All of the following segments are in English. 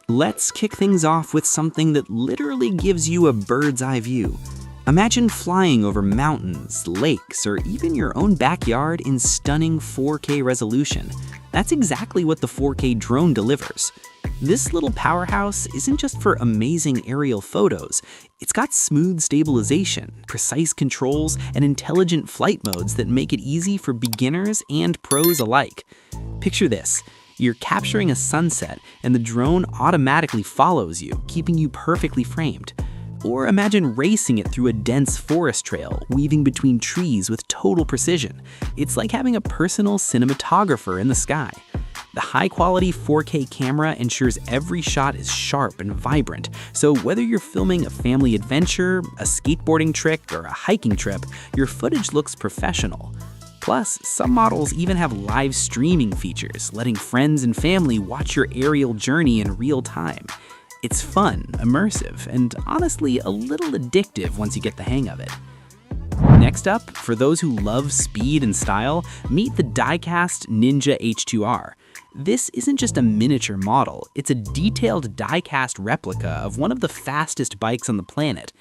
Let's kick things off with something that literally gives you a bird's eye view. Imagine flying over mountains, lakes, or even your own backyard in stunning 4K resolution. That's exactly what the 4K drone delivers. This little powerhouse isn't just for amazing aerial photos. It's got smooth stabilization, precise controls, and intelligent flight modes that make it easy for beginners and pros alike. Picture this. You're capturing a sunset, and the drone automatically follows you, keeping you perfectly framed. Or imagine racing it through a dense forest trail, weaving between trees with total precision. It's like having a personal cinematographer in the sky. The high-quality 4K camera ensures every shot is sharp and vibrant, so whether you're filming a family adventure, a skateboarding trick, or a hiking trip, your footage looks professional. Plus, some models even have live streaming features, letting friends and family watch your aerial journey in real time. It's fun, immersive, and honestly a little addictive once you get the hang of it. Next up, for those who love speed and style, meet the Diecast Ninja H2R. This isn't just a miniature model, it's a detailed die-cast replica of one of the fastest bikes on the planet.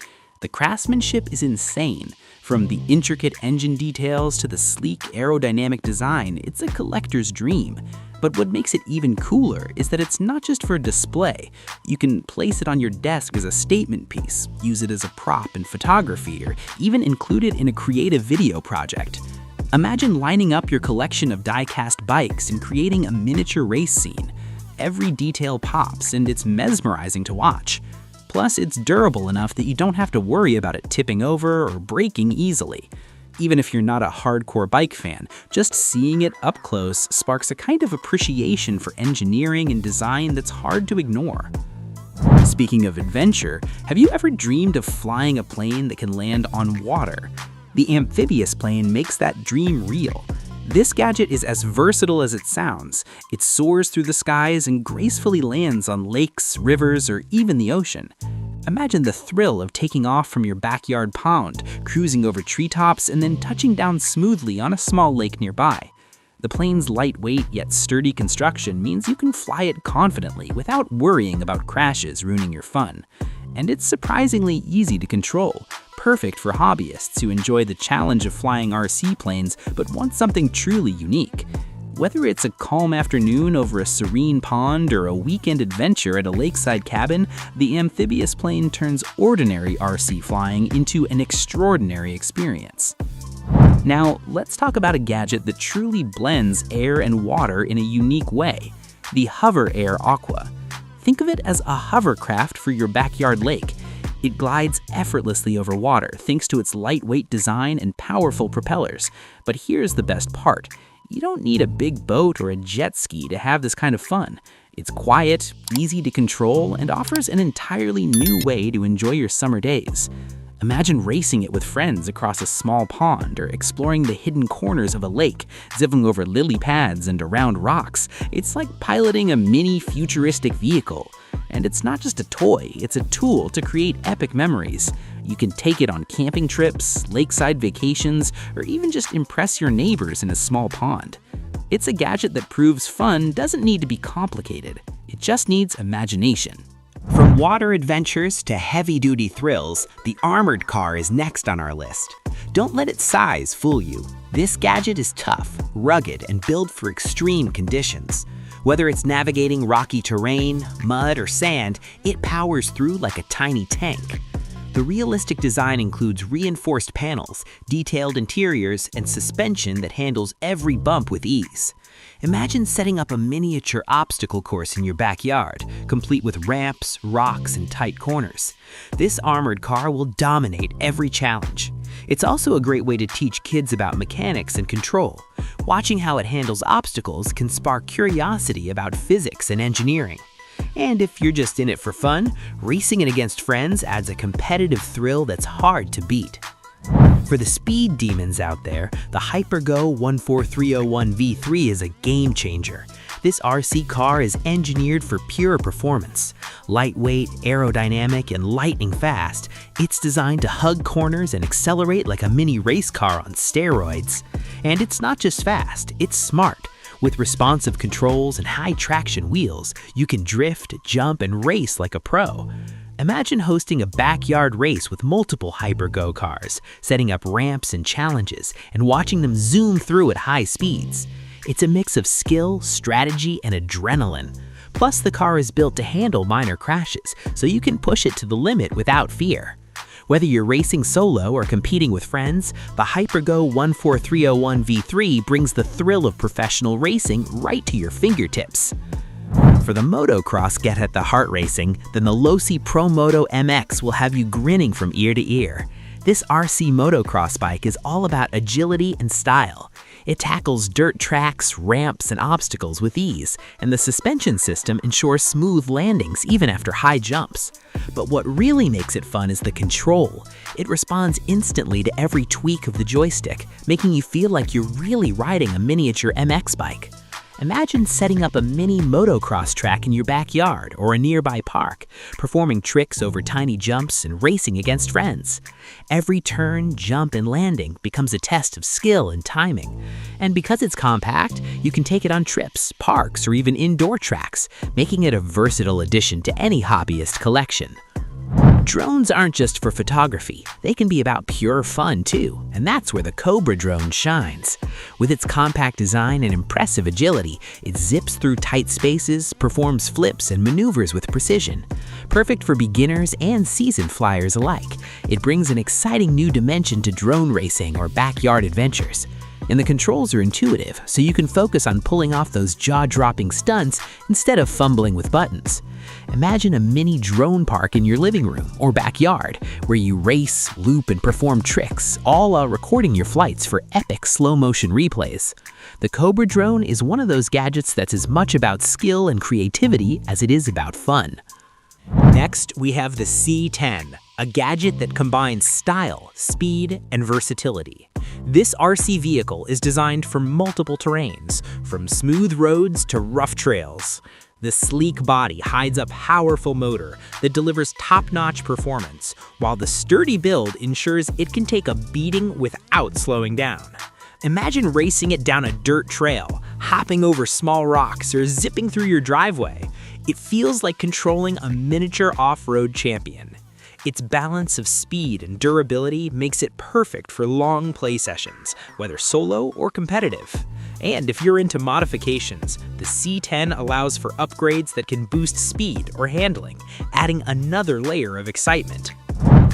The craftsmanship is insane. From the intricate engine details to the sleek aerodynamic design, it's a collector's dream. But what makes it even cooler is that it's not just for display. You can place it on your desk as a statement piece, use it as a prop in photography, or even include it in a creative video project. Imagine lining up your collection of die-cast bikes and creating a miniature race scene. Every detail pops, and it's mesmerizing to watch. Plus, it's durable enough that you don't have to worry about it tipping over or breaking easily. Even if you're not a hardcore bike fan, just seeing it up close sparks a kind of appreciation for engineering and design that's hard to ignore. Speaking of adventure, have you ever dreamed of flying a plane that can land on water? The Amphibious Plane makes that dream real. This gadget is as versatile as it sounds. It soars through the skies and gracefully lands on lakes, rivers, or even the ocean. Imagine the thrill of taking off from your backyard pond, cruising over treetops, and then touching down smoothly on a small lake nearby. The plane's lightweight yet sturdy construction means you can fly it confidently without worrying about crashes ruining your fun. And it's surprisingly easy to control, perfect for hobbyists who enjoy the challenge of flying RC planes but want something truly unique. Whether it's a calm afternoon over a serene pond or a weekend adventure at a lakeside cabin, the Amphibious Plane turns ordinary RC flying into an extraordinary experience. Now, let's talk about a gadget that truly blends air and water in a unique way, the Hoverair Aqua. Think of it as a hovercraft for your backyard lake. It glides effortlessly over water thanks to its lightweight design and powerful propellers. But here's the best part. You don't need a big boat or a jet ski to have this kind of fun. It's quiet, easy to control, and offers an entirely new way to enjoy your summer days. Imagine racing it with friends across a small pond or exploring the hidden corners of a lake, zipping over lily pads and around rocks. It's like piloting a mini futuristic vehicle. And it's not just a toy, it's a tool to create epic memories. You can take it on camping trips, lakeside vacations, or even just impress your neighbors in a small pond. It's a gadget that proves fun doesn't need to be complicated. It just needs imagination. From water adventures to heavy-duty thrills, the armored car is next on our list. Don't let its size fool you. This gadget is tough, rugged, and built for extreme conditions. Whether it's navigating rocky terrain, mud, or sand, it powers through like a tiny tank. The realistic design includes reinforced panels, detailed interiors, and suspension that handles every bump with ease. Imagine setting up a miniature obstacle course in your backyard, complete with ramps, rocks, and tight corners. This armored car will dominate every challenge. It's also a great way to teach kids about mechanics and control. Watching how it handles obstacles can spark curiosity about physics and engineering. And if you're just in it for fun, racing it against friends adds a competitive thrill that's hard to beat. For the speed demons out there, the Hypergo 14301 V3 is a game changer. This RC car is engineered for pure performance. Lightweight, aerodynamic, and lightning fast, it's designed to hug corners and accelerate like a mini race car on steroids. And it's not just fast, it's smart. With responsive controls and high-traction wheels, you can drift, jump, and race like a pro. Imagine hosting a backyard race with multiple hyper-go cars, setting up ramps and challenges, and watching them zoom through at high speeds. It's a mix of skill, strategy, and adrenaline. Plus, the car is built to handle minor crashes, so you can push it to the limit without fear. Whether you're racing solo or competing with friends, the Hypergo 14301 V3 brings the thrill of professional racing right to your fingertips. For the motocross get at the heart racing, then the Losi Promoto MX will have you grinning from ear to ear. This RC motocross bike is all about agility and style. It tackles dirt tracks, ramps, and obstacles with ease, and the suspension system ensures smooth landings even after high jumps. But what really makes it fun is the control. It responds instantly to every tweak of the joystick, making you feel like you're really riding a miniature MX bike. Imagine setting up a mini motocross track in your backyard or a nearby park, performing tricks over tiny jumps and racing against friends. Every turn, jump, and landing becomes a test of skill and timing. And because it's compact, you can take it on trips, parks, or even indoor tracks, making it a versatile addition to any hobbyist collection. Drones aren't just for photography, they can be about pure fun too, and that's where the Cobra Drone shines. With its compact design and impressive agility, it zips through tight spaces, performs flips, and maneuvers with precision. Perfect for beginners and seasoned flyers alike, it brings an exciting new dimension to drone racing or backyard adventures. And the controls are intuitive, so you can focus on pulling off those jaw-dropping stunts instead of fumbling with buttons. Imagine a mini drone park in your living room or backyard, where you race, loop, and perform tricks, all while recording your flights for epic slow-motion replays. The Cobra Drone is one of those gadgets that's as much about skill and creativity as it is about fun. Next, we have the C10, a gadget that combines style, speed, and versatility. This RC vehicle is designed for multiple terrains, from smooth roads to rough trails. The sleek body hides a powerful motor that delivers top-notch performance, while the sturdy build ensures it can take a beating without slowing down. Imagine racing it down a dirt trail, hopping over small rocks, or zipping through your driveway. It feels like controlling a miniature off-road champion. Its balance of speed and durability makes it perfect for long play sessions, whether solo or competitive. And if you're into modifications, the C10 allows for upgrades that can boost speed or handling, adding another layer of excitement.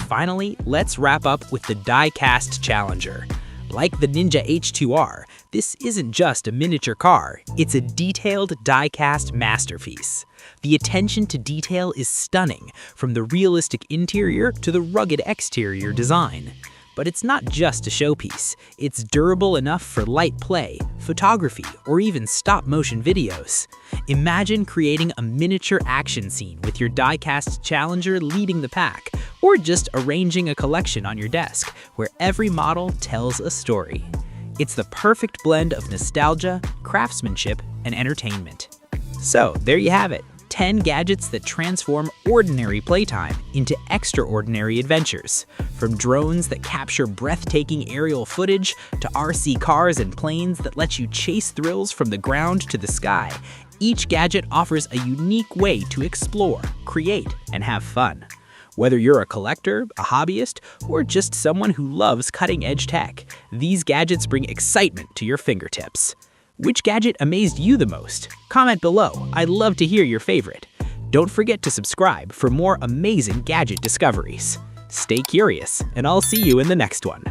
Finally, let's wrap up with the Diecast Challenger. Like the Ninja H2R, this isn't just a miniature car, it's a detailed die-cast masterpiece. The attention to detail is stunning, from the realistic interior to the rugged exterior design. But it's not just a showpiece, it's durable enough for light play, photography, or even stop-motion videos. Imagine creating a miniature action scene with your Diecast Challenger leading the pack, or just arranging a collection on your desk, where every model tells a story. It's the perfect blend of nostalgia, craftsmanship, and entertainment. So, there you have it. 10 gadgets that transform ordinary playtime into extraordinary adventures. From drones that capture breathtaking aerial footage to RC cars and planes that let you chase thrills from the ground to the sky, each gadget offers a unique way to explore, create, and have fun. Whether you're a collector, a hobbyist, or just someone who loves cutting-edge tech, these gadgets bring excitement to your fingertips. Which gadget amazed you the most? Comment below, I'd love to hear your favorite. Don't forget to subscribe for more amazing gadget discoveries. Stay curious, and I'll see you in the next one.